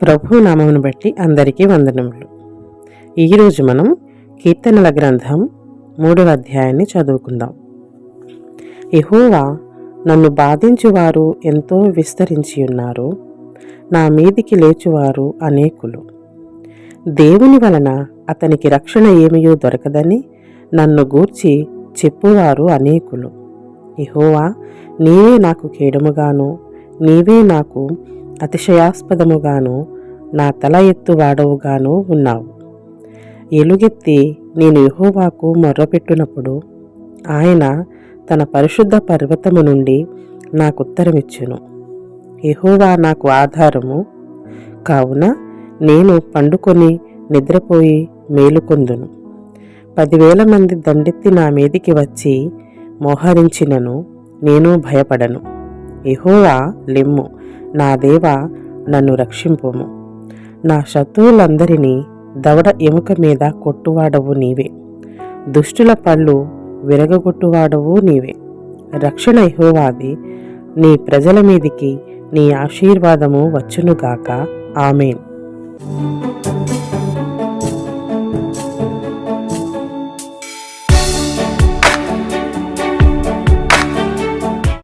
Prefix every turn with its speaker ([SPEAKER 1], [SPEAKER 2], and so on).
[SPEAKER 1] ప్రభు నామమును బట్టి అందరికీ వందనములు. ఈరోజు మనం కీర్తనల గ్రంథం 3వ అధ్యాయాన్ని చదువుకుందాం. యెహోవా, నన్ను బాధించువారు ఎంతో విస్తరించి ఉన్నారు, నా మీదికి లేచువారు అనేకులు. దేవుని వలన అతనికి రక్షణ ఏమియో దొరకదని నన్ను గూర్చి చెప్పువారు అనేకులు. యెహోవా, నీవే నాకు కేడముగాను, నీవే నాకు అతిశయాస్పదముగాను, నా తల ఎత్తువాడవుగాను ఉన్నావు. ఎలుగెత్తి నేను యెహోవాకు మొర్రపెట్టునప్పుడు ఆయన తన పరిశుద్ధ పర్వతము నుండి నాకుత్తరమిచ్చును. యెహోవా నాకు ఆధారము కావున నేను పండుకొని నిద్రపోయి మేలుకొందును. 10,000 మంది దండెత్తి నా మీదికి వచ్చి మోహరించినను నేను భయపడను. యెహోవా, లెమ్ము, నా దేవా, నన్ను రక్షింపుము. నా శత్రువులందరినీ దవడ ఎముక మీద కొట్టువాడవు నీవే, దుష్టుల పళ్ళు విరగగొట్టువాడవు నీవే. రక్షణ యెహోవాది, నీ ప్రజల మీదికి నీ ఆశీర్వాదము వచ్చునుగాక. ఆమేన్.